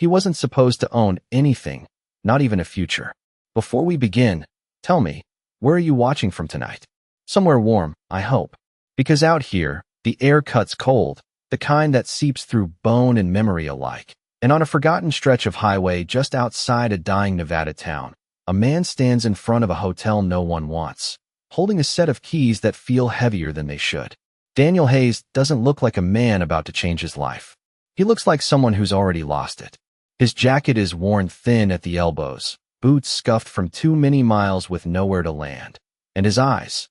He wasn't supposed to own anything, not even a future. Before we begin, tell me, where are you watching from tonight? Somewhere warm, I hope. Because out here, the air cuts cold, the kind that seeps through bone and memory alike. And on a forgotten stretch of highway just outside a dying Nevada town, a man stands in front of a hotel no one wants, holding a set of keys that feel heavier than they should. Daniel Hayes doesn't look like a man about to change his life. He looks like someone who's already lost it. His jacket is worn thin at the elbows, boots scuffed from too many miles with nowhere to land. And his eyes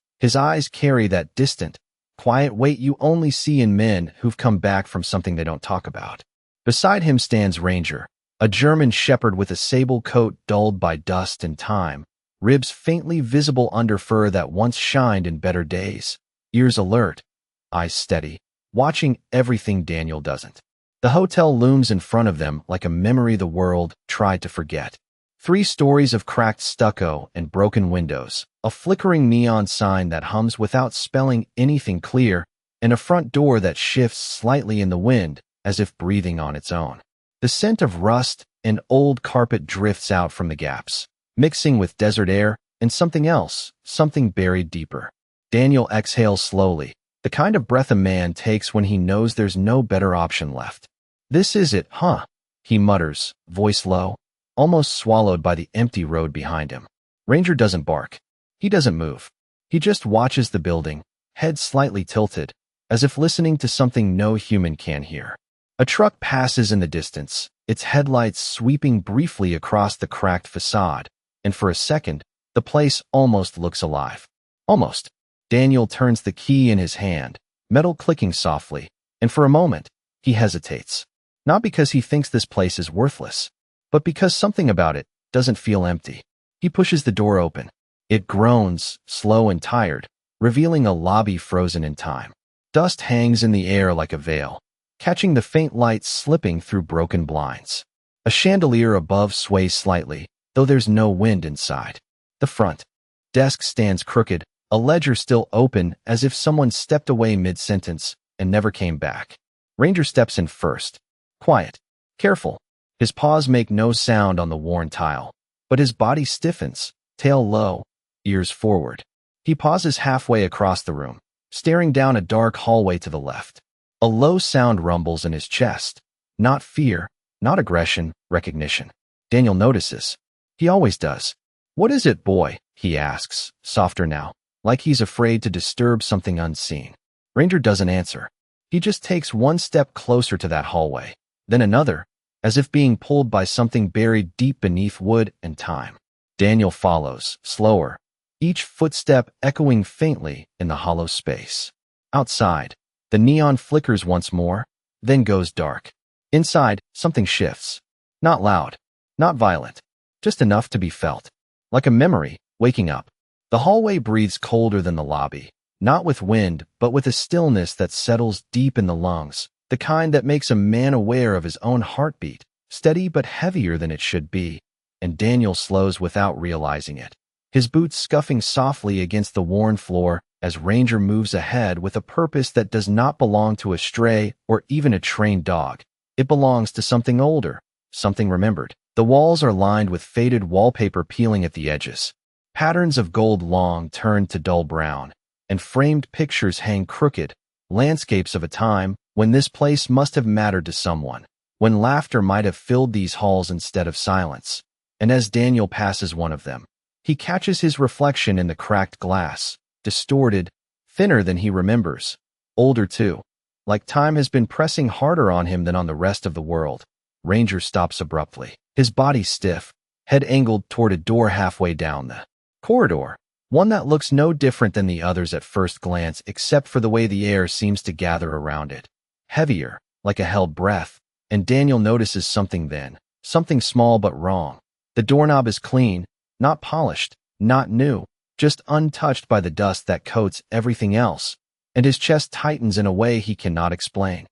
carry that distant, quiet weight you only see in men who've come back from something they don't talk about. Beside him stands Ranger, a German shepherd with a sable coat dulled by dust and time, ribs faintly visible under fur that once shined in better days, ears alert, eyes steady, watching everything Daniel doesn't. The hotel looms in front of them like a memory the world tried to forget. 3 stories of cracked stucco and broken windows, a flickering neon sign that hums without spelling anything clear, and a front door that shifts slightly in the wind as if breathing on its own. The scent of rust and old carpet drifts out from the gaps, mixing with desert air and something else, something buried deeper. Daniel exhales slowly, the kind of breath a man takes when he knows there's no better option left. This is it, huh? He mutters, voice low, almost swallowed by the empty road behind him. Ranger doesn't bark. He doesn't move. He just watches the building, head slightly tilted, as if listening to something no human can hear. A truck passes in the distance, its headlights sweeping briefly across the cracked facade, and for a second, the place almost looks alive. Almost. Daniel turns the key in his hand, metal clicking softly, and for a moment, he hesitates. Not because he thinks this place is worthless, but because something about it doesn't feel empty. He pushes the door open. It groans, slow and tired, revealing a lobby frozen in time. Dust hangs in the air like a veil, catching the faint light slipping through broken blinds. A chandelier above sways slightly, though there's no wind inside. The front desk stands crooked, a ledger still open as if someone stepped away mid-sentence and never came back. Ranger steps in first. Quiet, careful. His paws make no sound on the worn tile, but his body stiffens, tail low, ears forward. He pauses halfway across the room, staring down a dark hallway to the left. A low sound rumbles in his chest. Not fear, not aggression, recognition. Daniel notices. He always does. "What is it, boy?" he asks, softer now, like he's afraid to disturb something unseen. Ranger doesn't answer. He just takes one step closer to that hallway, then another, as if being pulled by something buried deep beneath wood and time. Daniel follows, slower, each footstep echoing faintly in the hollow space. Outside, the neon flickers once more, then goes dark. Inside, something shifts. Not loud, not violent, just enough to be felt. Like a memory, waking up. The hallway breathes colder than the lobby, not with wind, but with a stillness that settles deep in the lungs, the kind that makes a man aware of his own heartbeat, steady but heavier than it should be, and Daniel slows without realizing it, his boots scuffing softly against the worn floor as Ranger moves ahead with a purpose that does not belong to a stray or even a trained dog. It belongs to something older, something remembered. The walls are lined with faded wallpaper peeling at the edges. Patterns of gold long turned to dull brown, and framed pictures hang crooked, landscapes of a time when this place must have mattered to someone, when laughter might have filled these halls instead of silence. And as Daniel passes one of them, he catches his reflection in the cracked glass, distorted, thinner than he remembers, older too, like time has been pressing harder on him than on the rest of the world. Ranger stops abruptly, his body stiff, head angled toward a door halfway down the corridor, one that looks no different than the others at first glance except for the way the air seems to gather around it. Heavier, like a held breath, and Daniel notices something then, something small but wrong. The doorknob is clean, not polished, not new, just untouched by the dust that coats everything else, and his chest tightens in a way he cannot explain.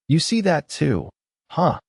"You see that too, huh?"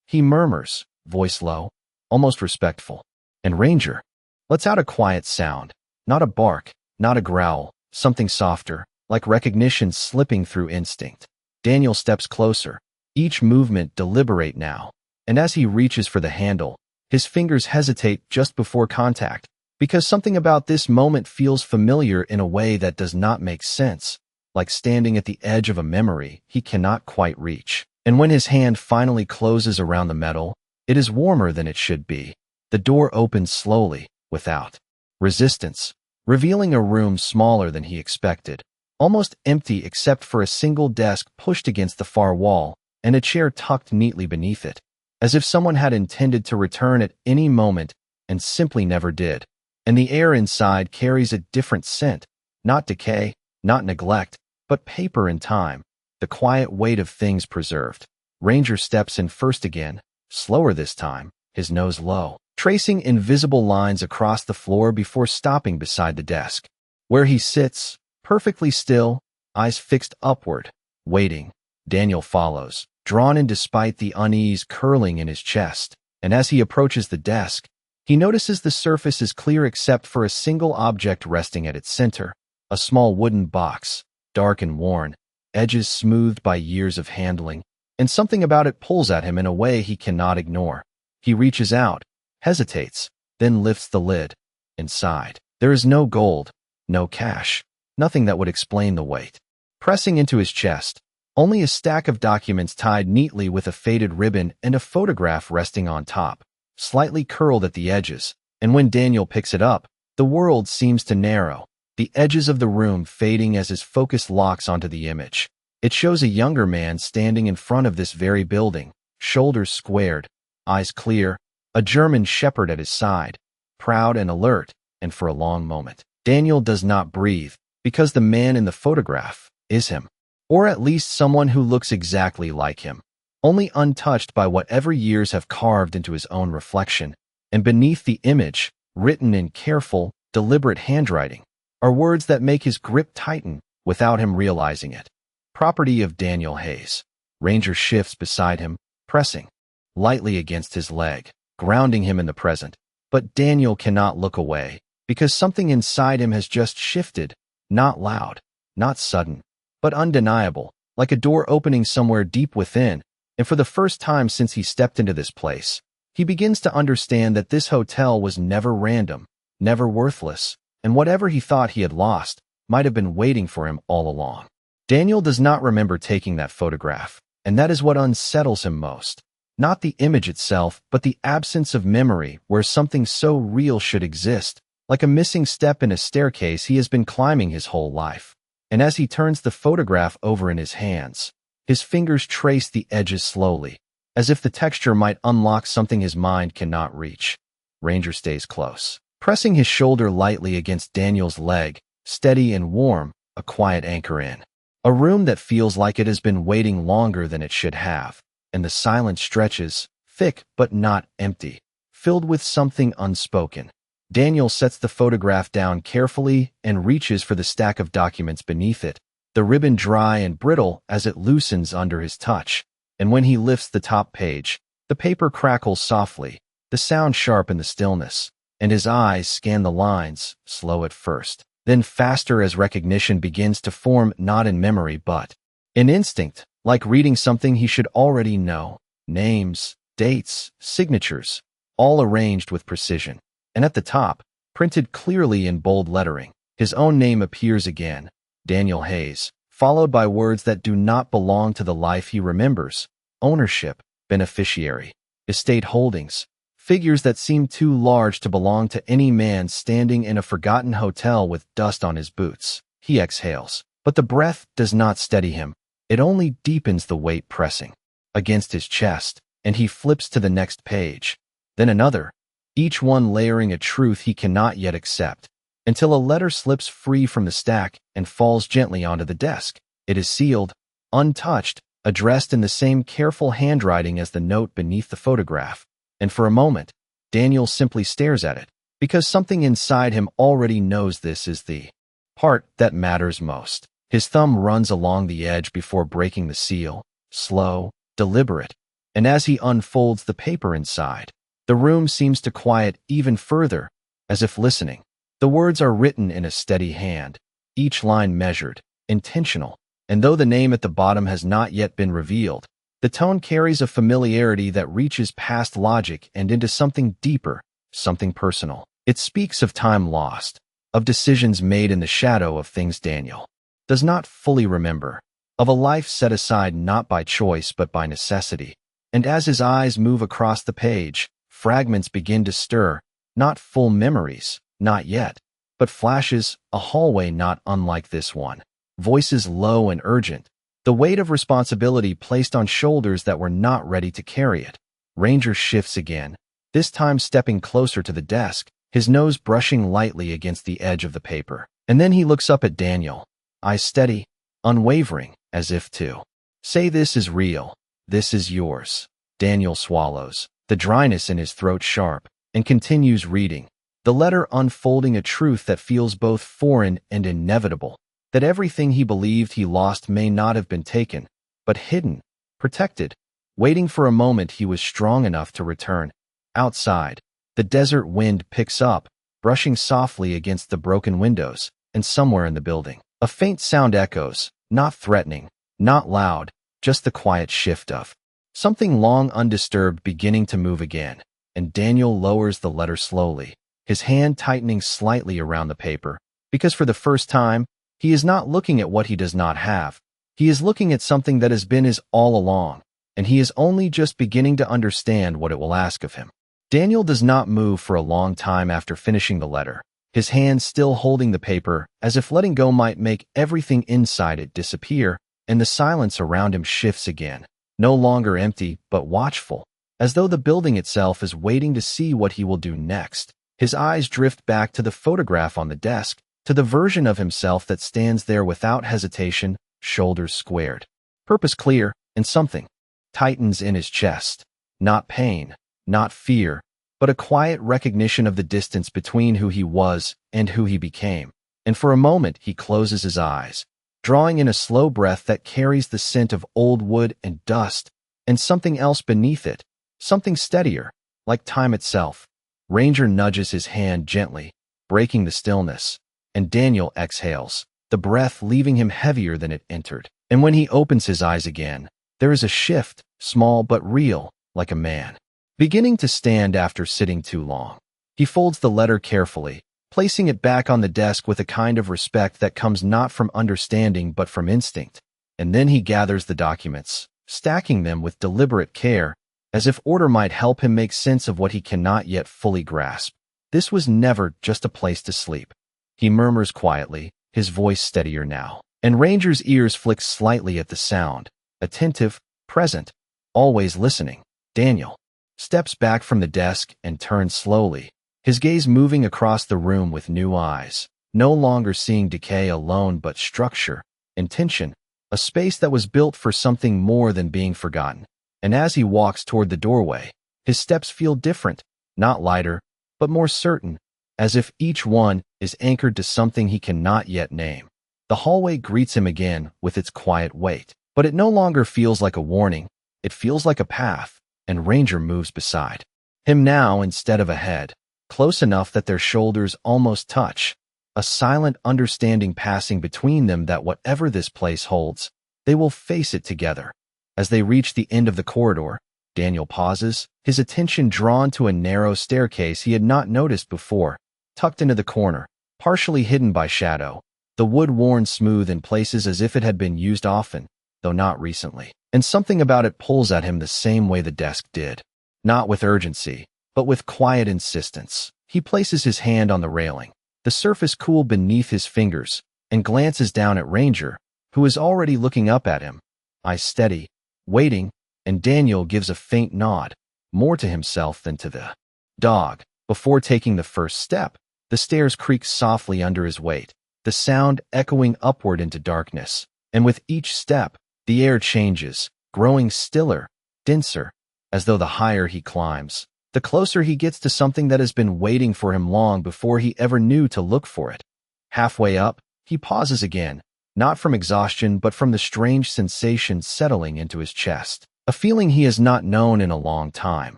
he murmurs, voice low, almost respectful. And Ranger lets out a quiet sound, not a bark, not a growl, something softer, like recognition slipping through instinct. Daniel steps closer, each movement deliberate now, and as he reaches for the handle, his fingers hesitate just before contact, because something about this moment feels familiar in a way that does not make sense, like standing at the edge of a memory he cannot quite reach. And when his hand finally closes around the metal, it is warmer than it should be. The door opens slowly, without resistance, revealing a room smaller than he expected, almost empty except for a single desk pushed against the far wall and a chair tucked neatly beneath it, as if someone had intended to return at any moment and simply never did. And the air inside carries a different scent, not decay, not neglect, but paper and time, the quiet weight of things preserved. Ranger steps in first again, slower this time, his nose low, tracing invisible lines across the floor before stopping beside the desk. Where he sits, perfectly still, eyes fixed upward, waiting, Daniel follows, drawn in despite the unease curling in his chest. And as he approaches the desk, he notices the surface is clear except for a single object resting at its center, a small wooden box, dark and worn, edges smoothed by years of handling, and something about it pulls at him in a way he cannot ignore. He reaches out, hesitates, then lifts the lid. Inside, there is no gold, no cash, nothing that would explain the weight. Pressing into his chest, only a stack of documents tied neatly with a faded ribbon and a photograph resting on top, slightly curled at the edges, and when Daniel picks it up, the world seems to narrow, the edges of the room fading as his focus locks onto the image. It shows a younger man standing in front of this very building, shoulders squared, eyes clear, a German shepherd at his side, proud and alert, and for a long moment, Daniel does not breathe, because the man in the photograph is him, or at least someone who looks exactly like him, only untouched by whatever years have carved into his own reflection. And beneath the image, written in careful, deliberate handwriting, are words that make his grip tighten without him realizing it. Property of Daniel Hayes. Ranger shifts beside him, pressing lightly against his leg, grounding him in the present. But Daniel cannot look away, because something inside him has just shifted, not loud, not sudden, but undeniable, like a door opening somewhere deep within. And for the first time since he stepped into this place, he begins to understand that this hotel was never random, never worthless, and whatever he thought he had lost might have been waiting for him all along. Daniel does not remember taking that photograph, and that is what unsettles him most. Not the image itself, but the absence of memory where something so real should exist, like a missing step in a staircase he has been climbing his whole life. And as he turns the photograph over in his hands, his fingers trace the edges slowly, as if the texture might unlock something his mind cannot reach. Ranger stays close, pressing his shoulder lightly against Daniel's leg, steady and warm, a quiet anchor in a room that feels like it has been waiting longer than it should have, and the silence stretches, thick but not empty, filled with something unspoken. Daniel sets the photograph down carefully and reaches for the stack of documents beneath it, the ribbon dry and brittle as it loosens under his touch. And when he lifts the top page, the paper crackles softly, the sound sharp in the stillness, and his eyes scan the lines, slow at first, then faster as recognition begins to form, not in memory but in instinct, like reading something he should already know. Names, dates, signatures, all arranged with precision. And at the top, printed clearly in bold lettering, his own name appears again, Daniel Hayes, followed by words that do not belong to the life he remembers: ownership, beneficiary, estate holdings, figures that seem too large to belong to any man standing in a forgotten hotel with dust on his boots. He exhales, but the breath does not steady him. It only deepens the weight pressing against his chest, and he flips to the next page, then another, each one layering a truth he cannot yet accept, until a letter slips free from the stack and falls gently onto the desk. It is sealed, untouched, addressed in the same careful handwriting as the note beneath the photograph. And for a moment, Daniel simply stares at it, because something inside him already knows this is the part that matters most. His thumb runs along the edge before breaking the seal, slow, deliberate, and as he unfolds the paper inside, the room seems to quiet even further, as if listening. The words are written in a steady hand, each line measured, intentional, and though the name at the bottom has not yet been revealed, The tone carries a familiarity that reaches past logic and into something deeper, something personal. It speaks of time lost, of decisions made in the shadow of things Daniel does not fully remember, of a life set aside not by choice but by necessity. And as his eyes move across the page, fragments begin to stir, not full memories, not yet, but flashes, a hallway not unlike this one. Voices low and urgent, the weight of responsibility placed on shoulders that were not ready to carry it. Ranger shifts again, this time stepping closer to the desk, his nose brushing lightly against the edge of the paper. And then he looks up at Daniel, eyes steady, unwavering, as if to say, "This is real. This is yours." Daniel swallows, the dryness in his throat sharp, and continues reading, the letter unfolding a truth that feels both foreign and inevitable, that everything he believed he lost may not have been taken, but hidden, protected, waiting for a moment he was strong enough to return. Outside, the desert wind picks up, brushing softly against the broken windows, and somewhere in the building, a faint sound echoes, not threatening, not loud, just the quiet shift of something long undisturbed beginning to move again, and Daniel lowers the letter slowly, his hand tightening slightly around the paper, because for the first time, he is not looking at what he does not have. He is looking at something that has been his all along, and he is only just beginning to understand what it will ask of him. Daniel does not move for a long time after finishing the letter, his hand still holding the paper, as if letting go might make everything inside it disappear, and the silence around him shifts again, no longer empty but watchful, as though the building itself is waiting to see what he will do next. His eyes drift back to the photograph on the desk, to the version of himself that stands there without hesitation, shoulders squared, purpose clear, and something tightens in his chest. Not pain, not fear, but a quiet recognition of the distance between who he was and who he became. And for a moment he closes his eyes, drawing in a slow breath that carries the scent of old wood and dust, and something else beneath it, something steadier, like time itself. Ranger nudges his hand gently, breaking the stillness, and Daniel exhales, the breath leaving him heavier than it entered. And when he opens his eyes again, there is a shift, small but real, like a man beginning to stand after sitting too long. He folds the letter carefully, placing it back on the desk with a kind of respect that comes not from understanding but from instinct. And then he gathers the documents, stacking them with deliberate care, as if order might help him make sense of what he cannot yet fully grasp. This was never just a place to sleep. He murmurs quietly, his voice steadier now, and Ranger's ears flick slightly at the sound, attentive, present, always listening. Daniel steps back from the desk and turns slowly, his gaze moving across the room with new eyes, no longer seeing decay alone but structure, intention, a space that was built for something more than being forgotten. And as he walks toward the doorway, his steps feel different, not lighter, but more certain, as if each one is anchored to something he cannot yet name. The hallway greets him again with its quiet weight, but it no longer feels like a warning, it feels like a path, and Ranger moves beside him now instead of ahead, close enough that their shoulders almost touch, a silent understanding passing between them that whatever this place holds, they will face it together. As they reach the end of the corridor, Daniel pauses, his attention drawn to a narrow staircase he had not noticed before, tucked into the corner, partially hidden by shadow, the wood worn smooth in places as if it had been used often, though not recently. And something about it pulls at him the same way the desk did. Not with urgency, but with quiet insistence. He places his hand on the railing, the surface cool beneath his fingers, and glances down at Ranger, who is already looking up at him, eyes steady, waiting, and Daniel gives a faint nod, more to himself than to the dog. Before taking the first step, the stairs creak softly under his weight, the sound echoing upward into darkness, and with each step, the air changes, growing stiller, denser, as though the higher he climbs, the closer he gets to something that has been waiting for him long before he ever knew to look for it. Halfway up, he pauses again, not from exhaustion but from the strange sensation settling into his chest, a feeling he has not known in a long time,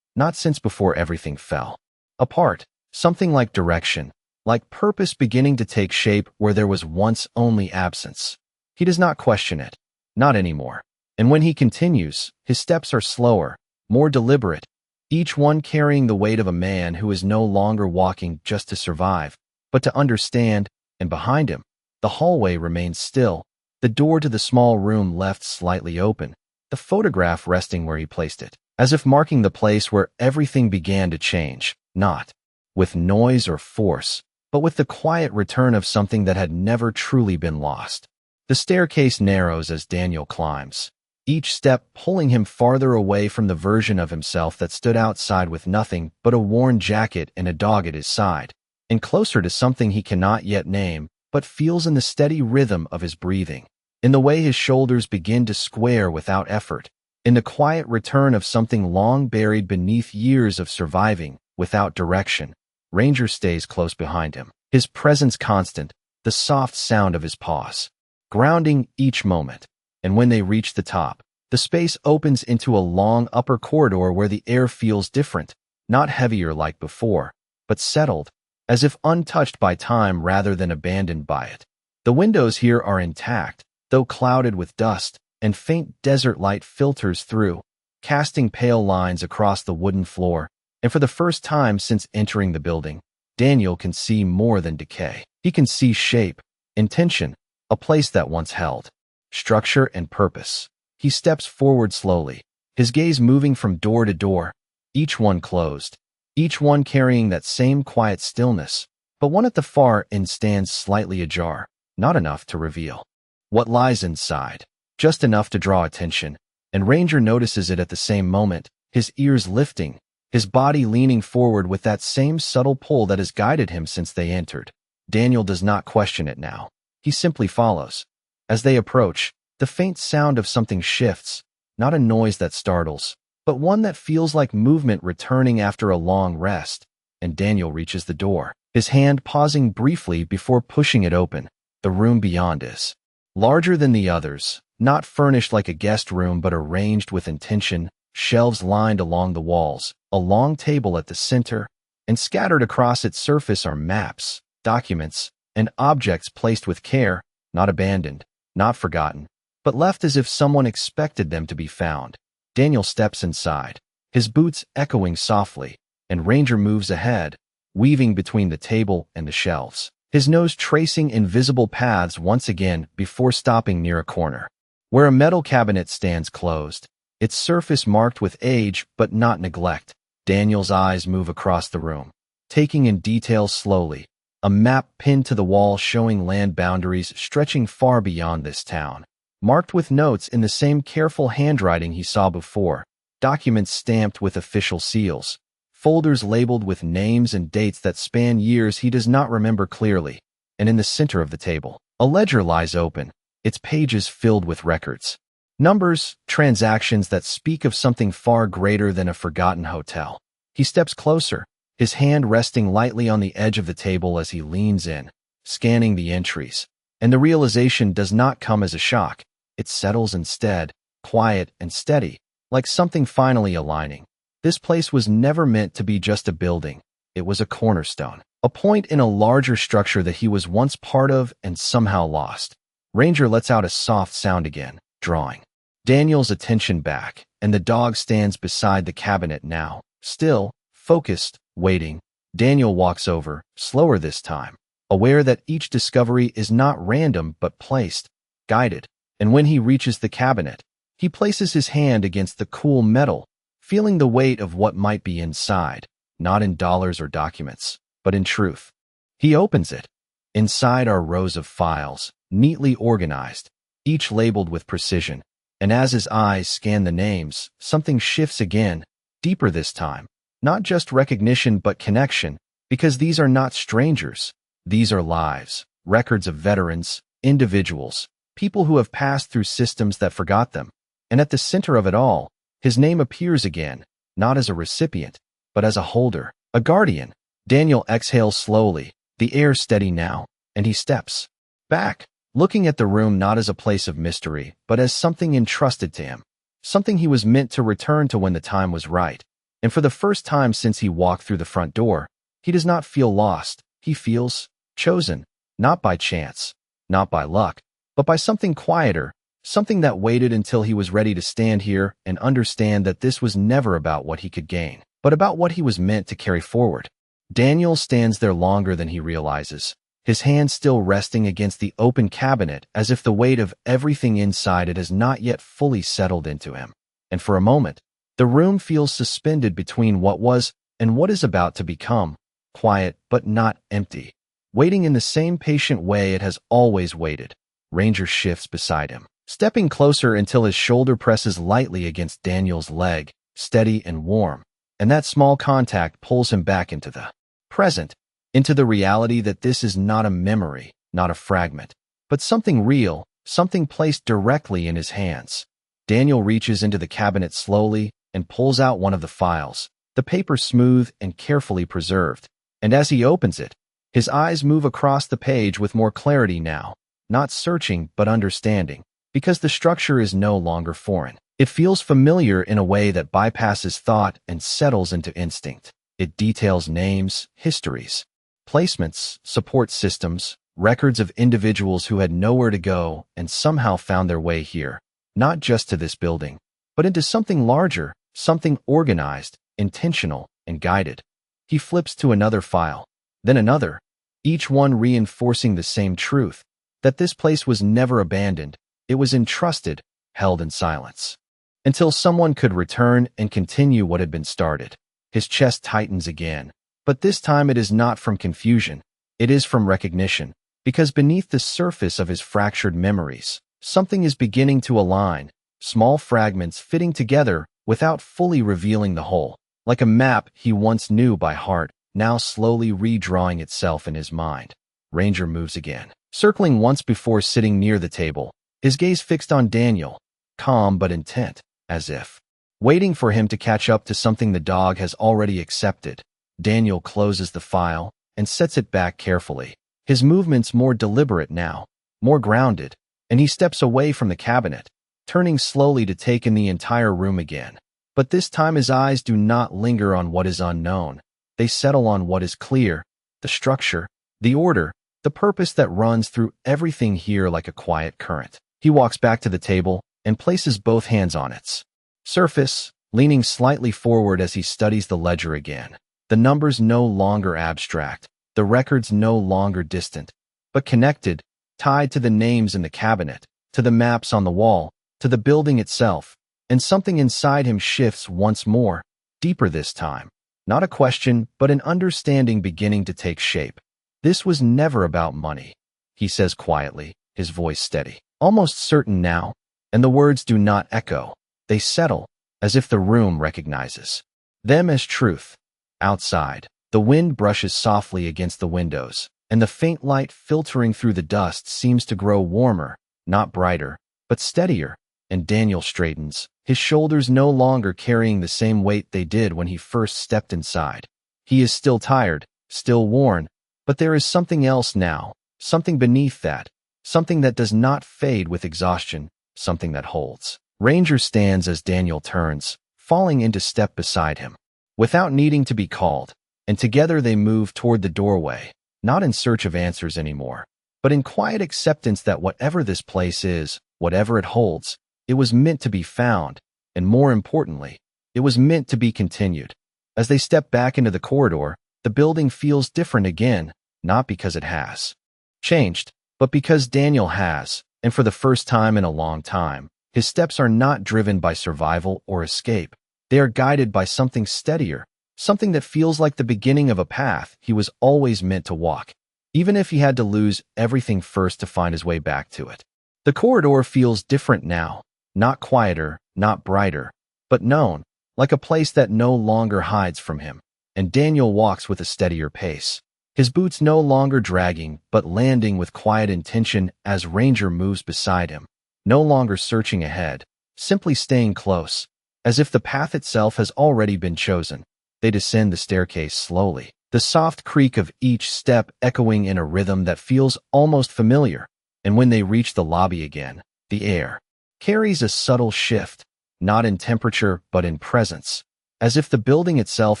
not since before everything fell apart, something like direction, like purpose beginning to take shape where there was once only absence. He does not question it. Not anymore. And when he continues, his steps are slower, more deliberate, each one carrying the weight of a man who is no longer walking just to survive, but to understand. And behind him, the hallway remains still, the door to the small room left slightly open, the photograph resting where he placed it, as if marking the place where everything began to change, not with noise or force, but with the quiet return of something that had never truly been lost. The staircase narrows as Daniel climbs, each step pulling him farther away from the version of himself that stood outside with nothing but a worn jacket and a dog at his side, and closer to something he cannot yet name, but feels in the steady rhythm of his breathing, in the way his shoulders begin to square without effort, in the quiet return of something long buried beneath years of surviving without direction. Ranger stays close behind him, his presence constant, the soft sound of his paws, grounding each moment. And when they reach the top, the space opens into a long upper corridor where the air feels different, not heavier like before, but settled, as if untouched by time rather than abandoned by it. The windows here are intact, though clouded with dust, and faint desert light filters through, casting pale lines across the wooden floor. And for the first time since entering the building, Daniel can see more than decay. He can see shape, intention, a place that once held structure and purpose. He steps forward slowly, his gaze moving from door to door, each one closed, each one carrying that same quiet stillness, but one at the far end stands slightly ajar, not enough to reveal what lies inside, just enough to draw attention, and Ranger notices it at the same moment, his ears lifting, his body leaning forward with that same subtle pull that has guided him since they entered. Daniel does not question it now. He simply follows. As they approach, the faint sound of something shifts, not a noise that startles, but one that feels like movement returning after a long rest, and Daniel reaches the door, his hand pausing briefly before pushing it open. The room beyond is larger than the others, not furnished like a guest room but arranged with intention, shelves lined along the walls, a long table at the center, and scattered across its surface are maps, documents, and objects placed with care, not abandoned, not forgotten, but left as if someone expected them to be found. Daniel steps inside, his boots echoing softly, and Ranger moves ahead, weaving between the table and the shelves, his nose tracing invisible paths once again before stopping near a corner, where a metal cabinet stands closed, its surface marked with age but not neglect. Daniel's eyes move across the room, taking in details slowly, a map pinned to the wall showing land boundaries stretching far beyond this town, marked with notes in the same careful handwriting he saw before, documents stamped with official seals, folders labeled with names and dates that span years he does not remember clearly, and in the center of the table, a ledger lies open, its pages filled with records, numbers, transactions that speak of something far greater than a forgotten hotel. He steps closer, his hand resting lightly on the edge of the table as he leans in, scanning the entries, and the realization does not come as a shock. It settles instead, quiet and steady, like something finally aligning. This place was never meant to be just a building. It was a cornerstone, a point in a larger structure that he was once part of and somehow lost. Ranger lets out a soft sound again, drawing Daniel's attention back, and the dog stands beside the cabinet now, still, focused, waiting. Daniel walks over, slower this time, aware that each discovery is not random but placed, guided, and when he reaches the cabinet, he places his hand against the cool metal, feeling the weight of what might be inside, not in dollars or documents, but in truth. He opens it. Inside are rows of files, neatly organized, each labeled with precision, and as his eyes scan the names, something shifts again, deeper this time. Not just recognition but connection, because these are not strangers. These are lives, records of veterans, individuals, people who have passed through systems that forgot them. And at the center of it all, his name appears again, not as a recipient, but as a holder, a guardian. Daniel exhales slowly, the air steady now, and he steps back, looking at the room not as a place of mystery, but as something entrusted to him, something he was meant to return to when the time was right. And for the first time since he walked through the front door, he does not feel lost. He feels chosen, not by chance, not by luck, but by something quieter, something that waited until he was ready to stand here and understand that this was never about what he could gain, but about what he was meant to carry forward. Daniel stands there longer than he realizes, his hand still resting against the open cabinet as if the weight of everything inside it has not yet fully settled into him. And for a moment, the room feels suspended between what was and what is about to become, quiet but not empty, waiting in the same patient way it has always waited. Ranger shifts beside him, stepping closer until his shoulder presses lightly against Daniel's leg, steady and warm, and that small contact pulls him back into the present, into the reality that this is not a memory, not a fragment, but something real, something placed directly in his hands. Daniel reaches into the cabinet slowly and pulls out one of the files, the paper smooth and carefully preserved. And as he opens it, his eyes move across the page with more clarity now, not searching but understanding, because the structure is no longer foreign. It feels familiar in a way that bypasses thought and settles into instinct. It details names, histories, placements, support systems, records of individuals who had nowhere to go and somehow found their way here, not just to this building, but into something larger, something organized, intentional, and guided. He flips to another file, then another, each one reinforcing the same truth, that this place was never abandoned, it was entrusted, held in silence, until someone could return and continue what had been started. His chest tightens again, but this time it is not from confusion, it is from recognition, because beneath the surface of his fractured memories, something is beginning to align, small fragments fitting together without fully revealing the whole, like a map he once knew by heart, now slowly redrawing itself in his mind. Ranger moves again, circling once before sitting near the table, his gaze fixed on Daniel, calm but intent, as if waiting for him to catch up to something the dog has already accepted. Daniel closes the file and sets it back carefully, his movements more deliberate now, more grounded, and he steps away from the cabinet, turning slowly to take in the entire room again. But this time his eyes do not linger on what is unknown. They settle on what is clear, the structure, the order, the purpose that runs through everything here like a quiet current. He walks back to the table and places both hands on its surface, leaning slightly forward as he studies the ledger again. The numbers no longer abstract, the records no longer distant, but connected, tied to the names in the cabinet, to the maps on the wall, to the building itself, and something inside him shifts once more, deeper this time. Not a question, but an understanding beginning to take shape. This was never about money, he says quietly, his voice steady, almost certain now, and the words do not echo. They settle, as if the room recognizes them as truth. Outside, the wind brushes softly against the windows, and the faint light filtering through the dust seems to grow warmer, not brighter, but steadier, and Daniel straightens, his shoulders no longer carrying the same weight they did when he first stepped inside. He is still tired, still worn, but there is something else now, something beneath that, something that does not fade with exhaustion, something that holds. Ranger stands as Daniel turns, falling into step beside him, without needing to be called, and together they move toward the doorway, not in search of answers anymore, but in quiet acceptance that whatever this place is, whatever it holds, it was meant to be found, and more importantly, it was meant to be continued. As they step back into the corridor, the building feels different again, not because it has changed, but because Daniel has, and for the first time in a long time, his steps are not driven by survival or escape. They are guided by something steadier, something that feels like the beginning of a path he was always meant to walk, even if he had to lose everything first to find his way back to it. The corridor feels different now, not quieter, not brighter, but known, like a place that no longer hides from him, and Daniel walks with a steadier pace, his boots no longer dragging but landing with quiet intention as Ranger moves beside him, no longer searching ahead, simply staying close, as if the path itself has already been chosen. They descend the staircase slowly, the soft creak of each step echoing in a rhythm that feels almost familiar, and when they reach the lobby again, the air carries a subtle shift, not in temperature but in presence, as if the building itself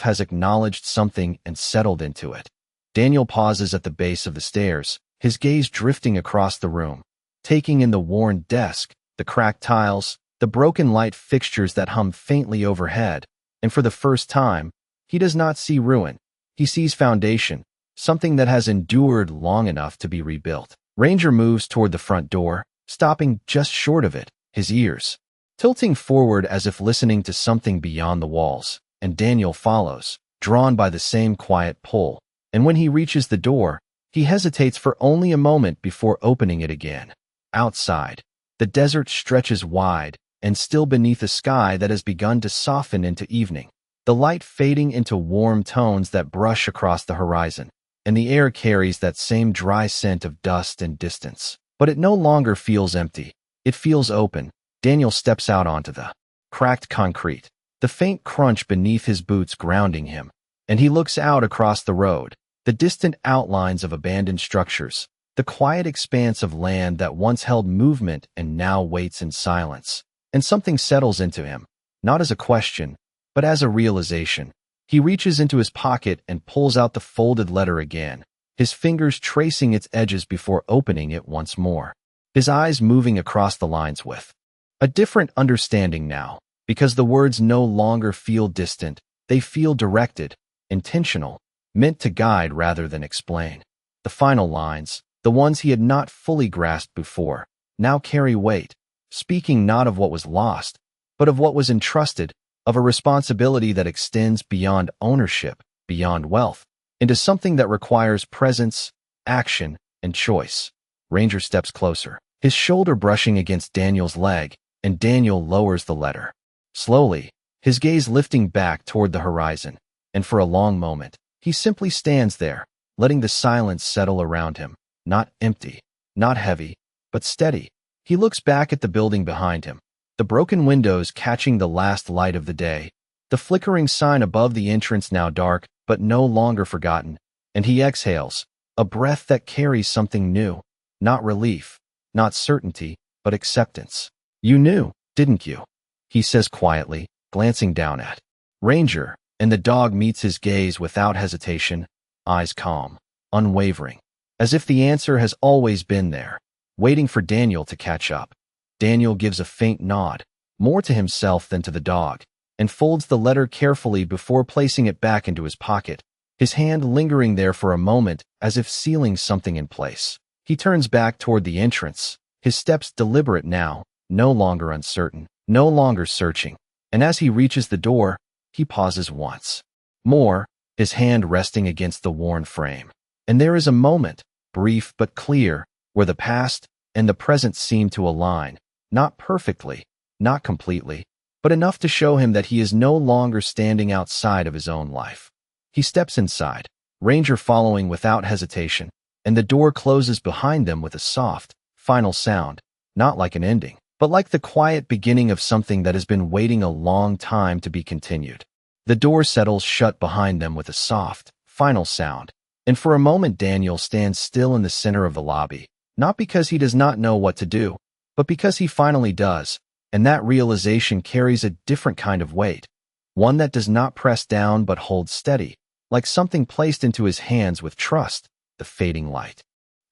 has acknowledged something and settled into it. Daniel pauses at the base of the stairs, his gaze drifting across the room, taking in the worn desk, the cracked tiles, the broken light fixtures that hum faintly overhead, and for the first time, he does not see ruin. He sees foundation, something that has endured long enough to be rebuilt. Ranger moves toward the front door, stopping just short of it, his ears tilting forward as if listening to something beyond the walls, and Daniel follows, drawn by the same quiet pull. And when he reaches the door, he hesitates for only a moment before opening it again. Outside, the desert stretches wide, and still beneath a sky that has begun to soften into evening, the light fading into warm tones that brush across the horizon, and the air carries that same dry scent of dust and distance. But it no longer feels empty. It feels open. Daniel steps out onto the cracked concrete, the faint crunch beneath his boots grounding him, and he looks out across the road, the distant outlines of abandoned structures, the quiet expanse of land that once held movement and now waits in silence. And something settles into him, not as a question, but as a realization. He reaches into his pocket and pulls out the folded letter again, his fingers tracing its edges before opening it once more, his eyes moving across the lines with a different understanding now, because the words no longer feel distant, they feel directed, intentional, meant to guide rather than explain. The final lines, the ones he had not fully grasped before, now carry weight, speaking not of what was lost, but of what was entrusted, of a responsibility that extends beyond ownership, beyond wealth, into something that requires presence, action, and choice. Ranger steps closer, his shoulder brushing against Daniel's leg, and Daniel lowers the letter. Slowly, his gaze lifting back toward the horizon, and for a long moment, he simply stands there, letting the silence settle around him, not empty, not heavy, but steady. He looks back at the building behind him, the broken windows catching the last light of the day, the flickering sign above the entrance now dark but no longer forgotten, and he exhales, a breath that carries something new, not relief, not certainty, but acceptance. "You knew, didn't you?" he says quietly, glancing down at Ranger, and the dog meets his gaze without hesitation, eyes calm, unwavering, as if the answer has always been there, waiting for Daniel to catch up. Daniel gives a faint nod, more to himself than to the dog, and folds the letter carefully before placing it back into his pocket, his hand lingering there for a moment as if sealing something in place. He turns back toward the entrance, his steps deliberate now, no longer uncertain, no longer searching, and as he reaches the door, he pauses once more, his hand resting against the worn frame. And there is a moment, brief but clear, where the past and the present seem to align, not perfectly, not completely, but enough to show him that he is no longer standing outside of his own life. He steps inside, Ranger following without hesitation, and the door closes behind them with a soft, final sound, not like an ending, but like the quiet beginning of something that has been waiting a long time to be continued. The door settles shut behind them with a soft, final sound, and for a moment Daniel stands still in the center of the lobby, not because he does not know what to do, but because he finally does, and that realization carries a different kind of weight, one that does not press down but holds steady, like something placed into his hands with trust, the fading light.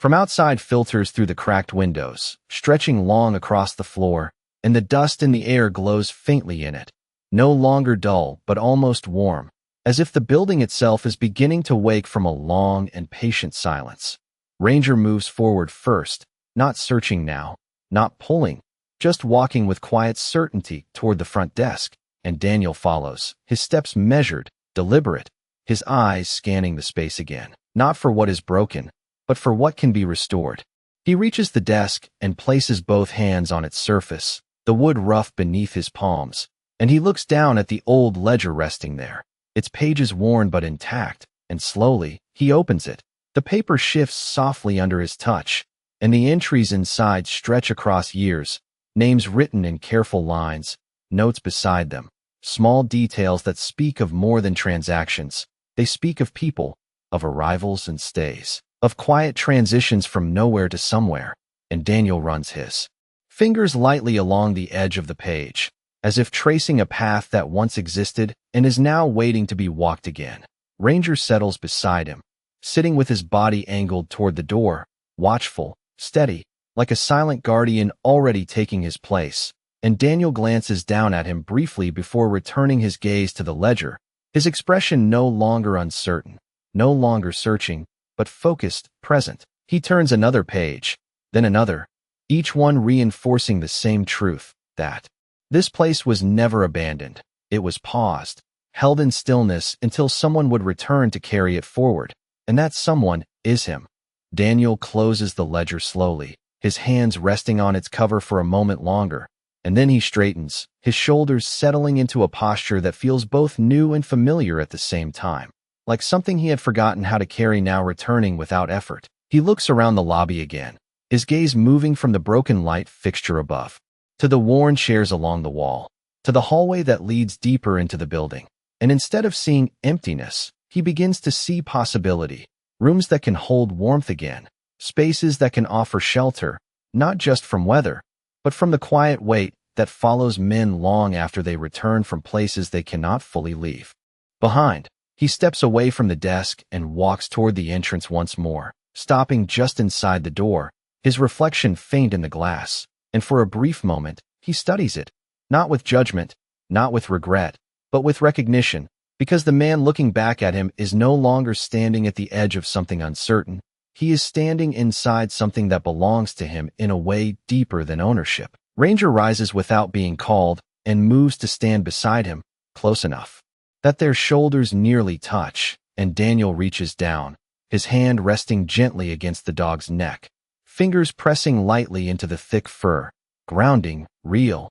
From outside filters through the cracked windows, stretching long across the floor, and the dust in the air glows faintly in it, no longer dull but almost warm, as if the building itself is beginning to wake from a long and patient silence. Ranger moves forward first, not searching now, not pulling, just walking with quiet certainty toward the front desk, and Daniel follows, his steps measured, deliberate, his eyes scanning the space again, not for what is broken, but for what can be restored. He reaches the desk and places both hands on its surface, the wood rough beneath his palms, and he looks down at the old ledger resting there, its pages worn but intact, and slowly, he opens it. The paper shifts softly under his touch, and the entries inside stretch across years, names written in careful lines, notes beside them, small details that speak of more than transactions. They speak of people, of arrivals and stays, of quiet transitions from nowhere to somewhere, and Daniel runs his fingers lightly along the edge of the page, as if tracing a path that once existed and is now waiting to be walked again. Ranger settles beside him, sitting with his body angled toward the door, watchful, steady, like a silent guardian already taking his place, and Daniel glances down at him briefly before returning his gaze to the ledger, his expression no longer uncertain, no longer searching, but focused, present. He turns another page, then another, each one reinforcing the same truth, that this place was never abandoned. It was paused, held in stillness until someone would return to carry it forward, and that someone is him. Daniel closes the ledger slowly, his hands resting on its cover for a moment longer, and then he straightens, his shoulders settling into a posture that feels both new and familiar at the same time, like something he had forgotten how to carry now returning without effort. He looks around the lobby again, his gaze moving from the broken light fixture above, to the worn chairs along the wall, to the hallway that leads deeper into the building. And instead of seeing emptiness, he begins to see possibility, rooms that can hold warmth again, spaces that can offer shelter, not just from weather, but from the quiet weight that follows men long after they return from places they cannot fully leave behind. He steps away from the desk and walks toward the entrance once more, stopping just inside the door, his reflection faint in the glass, and for a brief moment, he studies it, not with judgment, not with regret, but with recognition, because the man looking back at him is no longer standing at the edge of something uncertain. He is standing inside something that belongs to him in a way deeper than ownership. Ranger rises without being called and moves to stand beside him, close enough that their shoulders nearly touch, and Daniel reaches down, his hand resting gently against the dog's neck, fingers pressing lightly into the thick fur, grounding, real.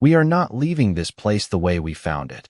"We are not leaving this place the way we found it,"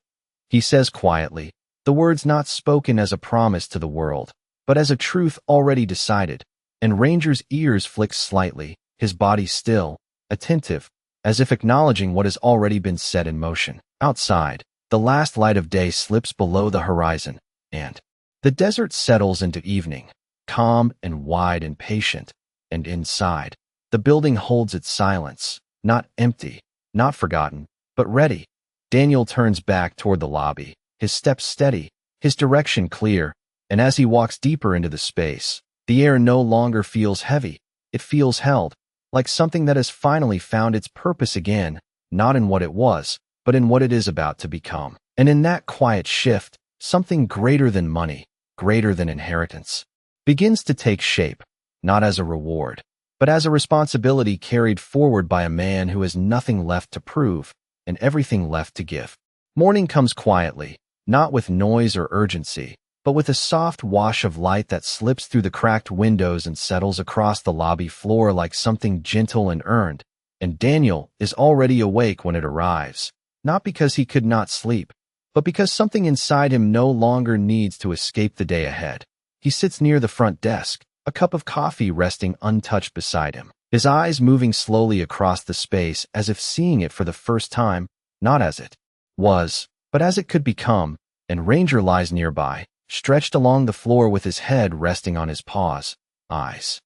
he says quietly, the words not spoken as a promise to the world, but as a truth already decided, and Ranger's ears flick slightly, his body still, attentive, as if acknowledging what has already been set in motion. Outside, the last light of day slips below the horizon, and the desert settles into evening, calm and wide and patient, and inside, the building holds its silence, not empty, not forgotten, but ready. Daniel turns back toward the lobby, his steps steady, his direction clear, and as he walks deeper into the space, the air no longer feels heavy, it feels held, like something that has finally found its purpose again, not in what it was, but in what it is about to become. And in that quiet shift, something greater than money, greater than inheritance, begins to take shape, not as a reward, but as a responsibility carried forward by a man who has nothing left to prove and everything left to give. Morning comes quietly, not with noise or urgency, but with a soft wash of light that slips through the cracked windows and settles across the lobby floor like something gentle and earned, and Daniel is already awake when it arrives, not because he could not sleep, but because something inside him no longer needs to escape the day ahead. He sits near the front desk, a cup of coffee resting untouched beside him, his eyes moving slowly across the space as if seeing it for the first time, not as it was, but as it could become, and Ranger lies nearby, stretched along the floor with his head resting on his paws, eyes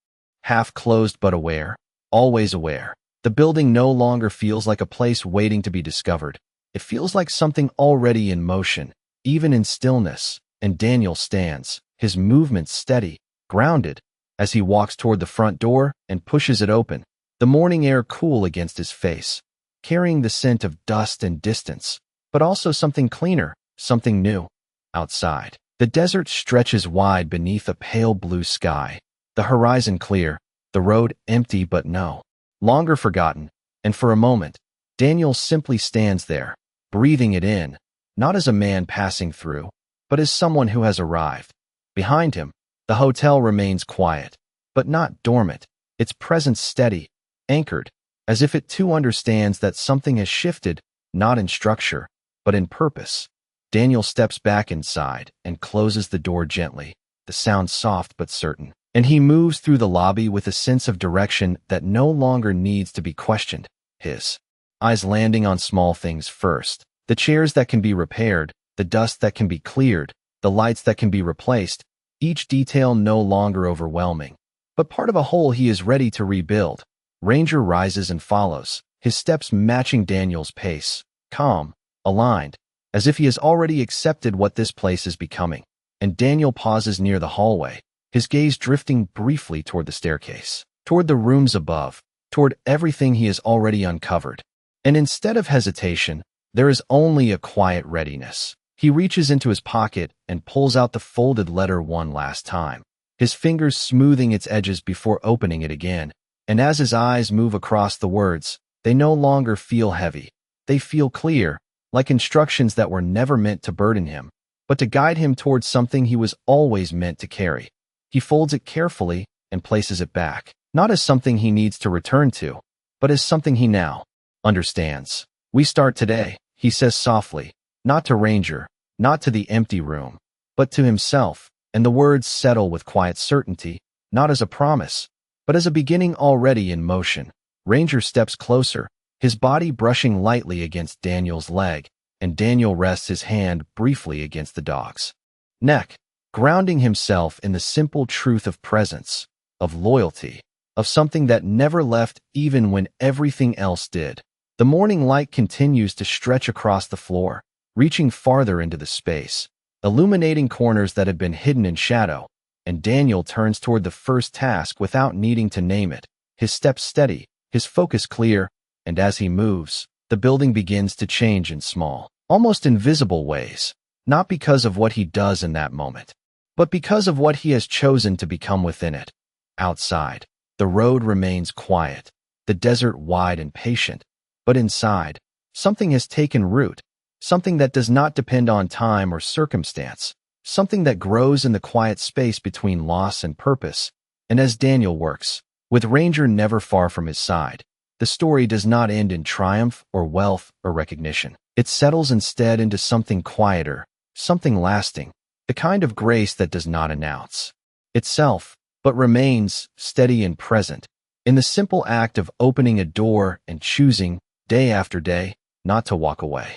half closed but aware, always aware. The building no longer feels like a place waiting to be discovered. It feels like something already in motion, even in stillness, and Daniel stands, his movements steady, grounded, as he walks toward the front door and pushes it open, the morning air cool against his face, carrying the scent of dust and distance, but also something cleaner, something new. Outside, the desert stretches wide beneath a pale blue sky, the horizon clear, the road empty but no longer forgotten, and for a moment, Daniel simply stands there, breathing it in, not as a man passing through, but as someone who has arrived. Behind him, the hotel remains quiet, but not dormant, its presence steady, anchored, as if it too understands that something has shifted, not in structure, but in purpose. Daniel steps back inside and closes the door gently, the sound soft but certain, and he moves through the lobby with a sense of direction that no longer needs to be questioned, his eyes landing on small things first, the chairs that can be repaired, the dust that can be cleared, the lights that can be replaced, each detail no longer overwhelming, but part of a whole he is ready to rebuild. Ranger rises and follows, his steps matching Daniel's pace, calm, aligned, as if he has already accepted what this place is becoming, and Daniel pauses near the hallway, his gaze drifting briefly toward the staircase. toward the rooms above, toward everything he has already uncovered. And instead of hesitation, there is only a quiet readiness. He reaches into his pocket and pulls out the folded letter one last time, his fingers smoothing its edges before opening it again. And as his eyes move across the words, they no longer feel heavy. They feel clear, like instructions that were never meant to burden him, but to guide him towards something he was always meant to carry. He folds it carefully and places it back, not as something he needs to return to, but as something he now understands. "We start today," he says softly, not to Ranger, not to the empty room, but to himself, and the words settle with quiet certainty, not as a promise, but as a beginning already in motion. Ranger steps closer, his body brushing lightly against Daniel's leg, and Daniel rests his hand briefly against the dog's neck, grounding himself in the simple truth of presence, of loyalty, of something that never left even when everything else did. The morning light continues to stretch across the floor, reaching farther into the space, illuminating corners that had been hidden in shadow, and Daniel turns toward the first task without needing to name it, his steps steady, his focus clear, and as he moves, the building begins to change in small, almost invisible ways, not because of what he does in that moment, but because of what he has chosen to become within it. Outside, the road remains quiet, the desert wide and patient, but inside, something has taken root, something that does not depend on time or circumstance, something that grows in the quiet space between loss and purpose. And as Daniel works, with Ranger never far from his side, the story does not end in triumph or wealth or recognition. It settles instead into something quieter, something lasting, the kind of grace that does not announce itself, but remains steady and present, in the simple act of opening a door and choosing, day after day, not to walk away.